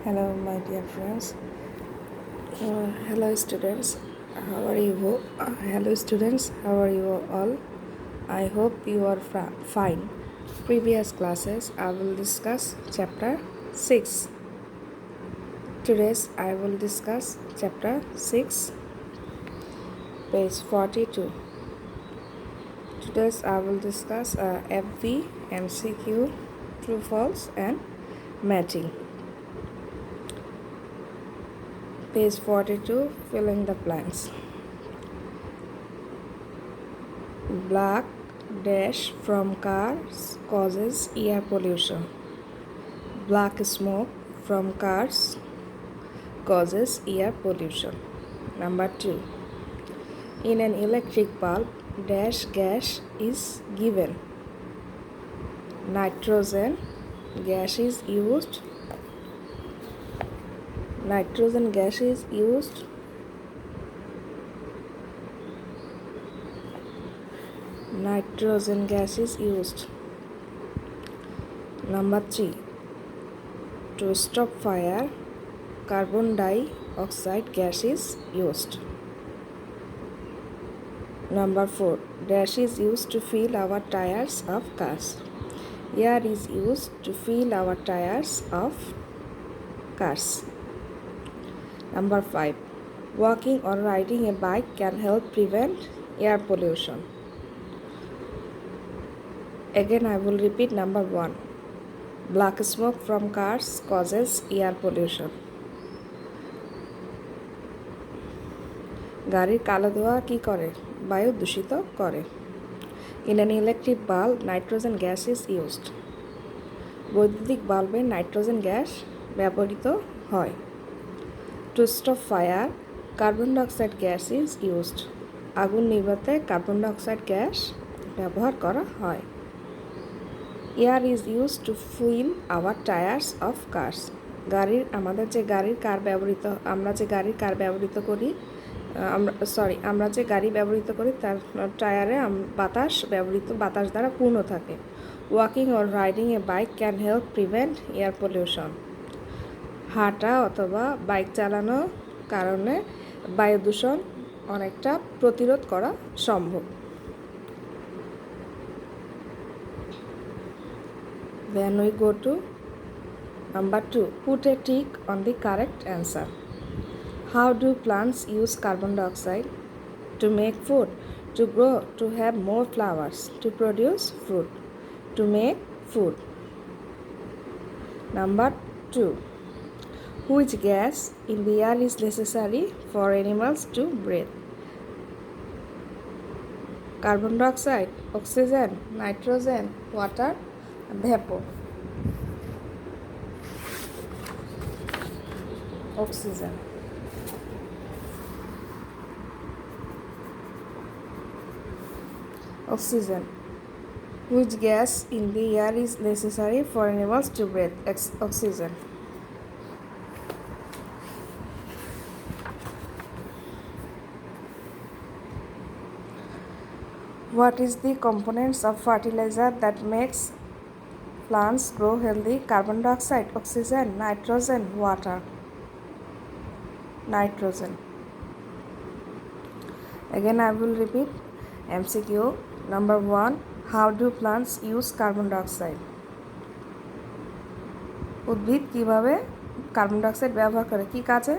Hello, my dear friends. Hello, students. How are you? Hello, students. How are you all? I hope you are fine. Previous classes, I will discuss chapter 6. Today's I will discuss chapter 6, page 42. Today's I will discuss FV, MCQ, true, false, and matching. Page 42, filling the blanks. Black dash from cars causes air pollution. Black smoke from cars causes air pollution. Number 2. In an electric bulb, dash gas is given. Nitrogen gas is used. Nitrogen gas is used. Nitrogen gas is used. Number 3. To stop fire, carbon dioxide gas is used. Number 4. Dash is used to fill our tires of cars. Air is used to fill our tires of cars. Number 5. Walking or riding a bike can help prevent air pollution. Again, I will repeat number 1. Black smoke from cars causes air pollution. গাড়ির কালো ধোঁয়া কি করে? বায়ু দূষিত করে। In an electric bulb, nitrogen gas is used. বৈদ্যুতিক বাল্বে nitrogen gas ব্যবহৃত হয়। To stop fire, carbon dioxide gas is used. আগুন নিভাতে কার্বন ডাইঅক্সাইড গ্যাস ব্যবহার করা হয়। Air is used to fill our tires of cars. আমরা যে গাড়ি কার ব্যবহৃত করি তার টায়ারে বাতাস দ্বারা পূর্ণ থাকে। Walking or riding A bike can help prevent air pollution. হাঁটা অথবা বাইক চালানোর কারণে বায়ু দূষণ অনেকটা প্রতিরোধ করা সম্ভব। Then we go to number 2. Put a tick on the correct answer. How do plants use carbon dioxide? To make food, to grow, to have more flowers, to produce fruit, to make food. Number 2. Which gas in the air is necessary for animals to breathe? Carbon dioxide, oxygen, nitrogen, water, vapor. Oxygen. Oxygen. Which gas in the air is necessary for animals to breathe? Oxygen. What is the components of fertilizer that makes plants grow healthy? Carbon dioxide, oxygen, nitrogen, water. Nitrogen. Again, I will repeat. MCQ. Number 1. How do plants use carbon dioxide? উদ্ভিদ কিভাবে carbon dioxide ব্যবহার করে, কি কাজে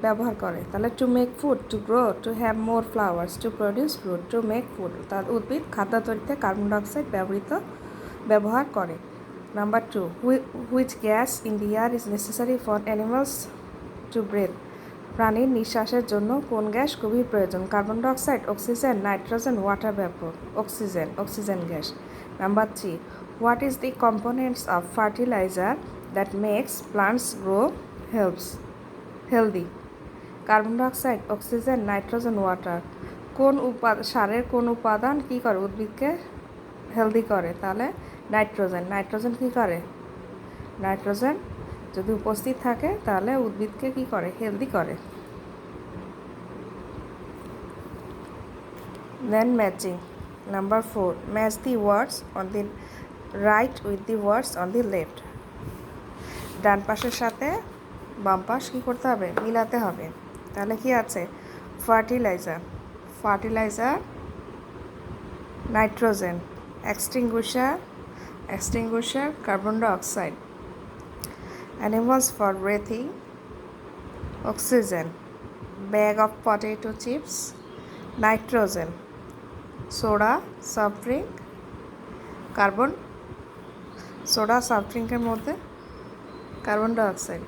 ব্যবহার করে? তাহলে to make food, to grow, to have more flowers, to produce fruit, to make food. তার উদ্ভিদ খাদ্য তৈরিতে কার্বন ডাইঅক্সাইড ব্যবহার করে। Number 2. Which gas in the air is necessary for animals to breathe? প্রাণীর নিঃশ্বাসের জন্য কোন গ্যাস খুবই প্রয়োজন? Carbon dioxide, oxygen, nitrogen, water vapour. Oxygen gas. Number 3. What is the components of fertiliser that makes plants grow healthy? Carbon dioxide, oxygen, nitrogen, water. সারের কোন উপাদান কি করে উদ্ভিদকে হেলদি করে? তাহলে নাইট্রোজেন কি করে? নাইট্রোজেন যদি উপস্থিত থাকে তাহলে উদ্ভিদকে কি করে? হেলদি করে। Then matching. Number 4. Match the words on the right with the words on the left. ডান পাশের সাথে বাম পাশ কী করতে হবে, মিলাতে হবে। তাহলে কি আছে, fertiliser, fertiliser, nitrogen, extinguisher, extinguisher, carbon dioxide, animals for breathing, oxygen, bag of potato chips, nitrogen, soda, soft drink, carbon, soda soft ড্রিঙ্কের মধ্যে carbon dioxide.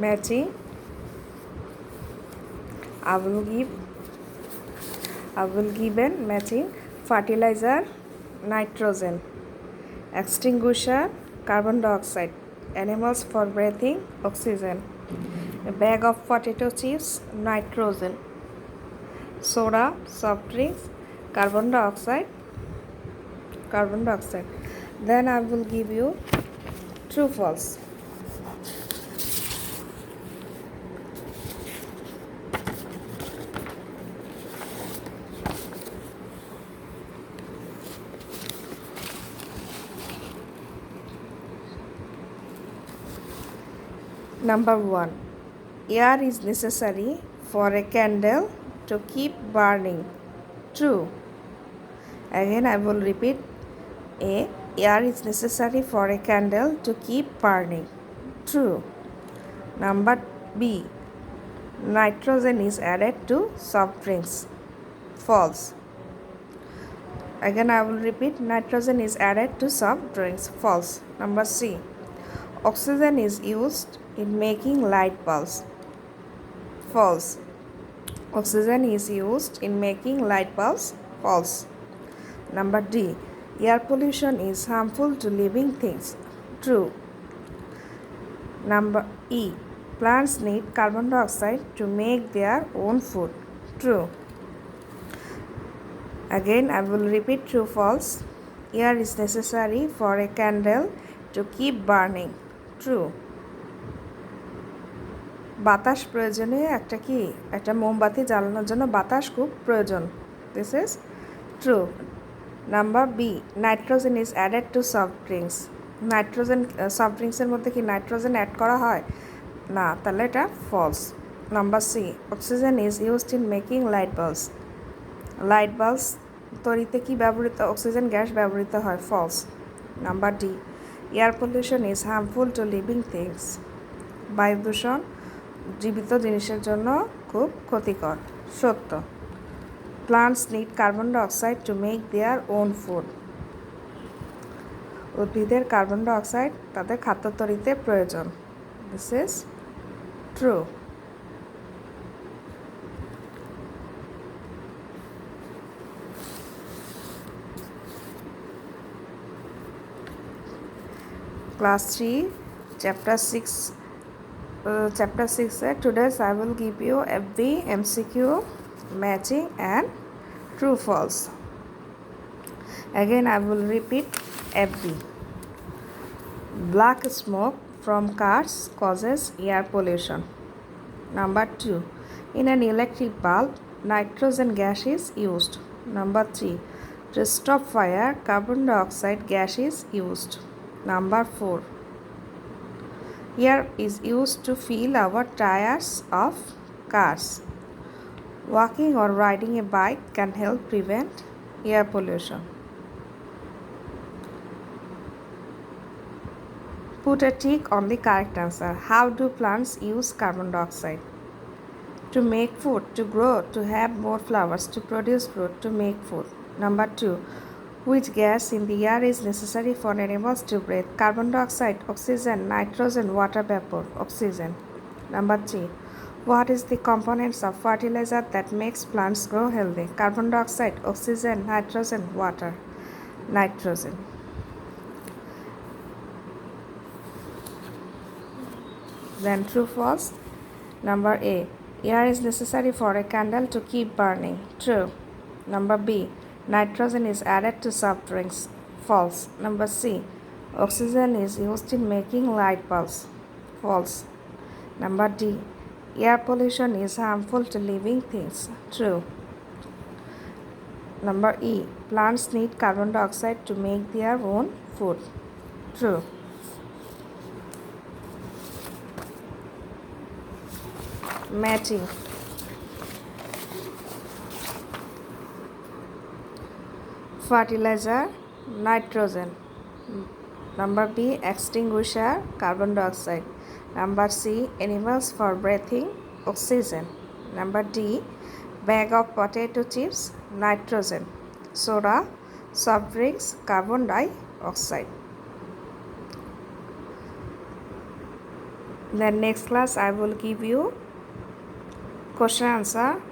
matching, I will give an matching fertilizer, nitrogen, extinguisher, carbon dioxide, animals for breathing, oxygen, a bag of potato chips, nitrogen, soda, soft drinks, carbon dioxide, carbon dioxide. Then I will give you true false. Number 1. Air is necessary for a candle to keep burning. True. Again I will repeat. Air is necessary for a candle to keep burning. True. Number B. Nitrogen is added to soft drinks. False. Again I will repeat. Nitrogen is added to soft drinks. False. Number C. Oxygen is used in making light bulbs. False. Oxygen is used in making light bulbs. False. Number D. Air pollution is harmful to living things. True. Number E. Plants need carbon dioxide to make their own food. True. Again I will repeat true false. Air is necessary for a candle to keep burning. True. বাতাস প্রয়োজনীয় একটা মোমবাতি জ্বালানোর জন্য বাতাস খুব প্রয়োজন। This is true. Number B, nitrogen is added to soft drinks. Nitrogen soft ড্রিঙ্কসের মধ্যে কি নাইট্রোজেন অ্যাড করা হয় না, তাহলে এটা false. Number C, oxygen is used in making light bulbs. Light bulbs তৈরিতে কি ব্যবহৃত, অক্সিজেন গ্যাস ব্যবহৃত হয়। False. Number D, air pollution is harmful to living things. বায়ু দূষণ জীবিত জিনিসের জন্য খুব ক্ষতিকর। সত্য। Plants need carbon dioxide to make their own food. উদ্ভিদের কার্বন ডাইঅক্সাইড তাদের খাদ্য তৈরিতে প্রয়োজন। This is true. Class 3, Chapter 6. Chapter 6 today's I will give you FB, MCQ, matching and true false. Again I will repeat FB. Black smoke from cars causes air pollution. Number 2. In an electric bulb, nitrogen gas is used. Number 3. To stop fire, carbon dioxide gas is used. Number 4. Air is used to fill our tires of cars. Walking or riding a bike can help prevent air pollution. Put a tick on the correct answer. How do plants use carbon dioxide? To make food, to grow, to have more flowers, to produce fruit, to make food. Number 2. Which gas in the air is necessary for animals to breathe? Carbon dioxide, oxygen, nitrogen, water vapor. Oxygen. Number 3. What is the components of fertilizer that makes plants grow healthy? Carbon dioxide, oxygen, nitrogen, water. Nitrogen. Then true false. Number A. Air is necessary for a candle to keep burning. True. Number B. Nitrogen is added to soft drinks. False. Number C. Oxygen is used in making light bulbs. False. Number D. Air pollution is harmful to living things. True. Number E. Plants need carbon dioxide to make their own food. True. Matching. Fertilizer, nitrogen. Number B. Extinguisher, carbon dioxide. Number C. Animals for breathing, oxygen. Number D. Bag of potato chips, nitrogen. Soda, soft drinks, carbon dioxide. Then next class I will give you question answer.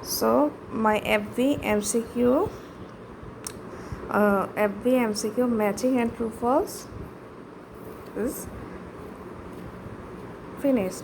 So my FB MCQ matching and true false is finished.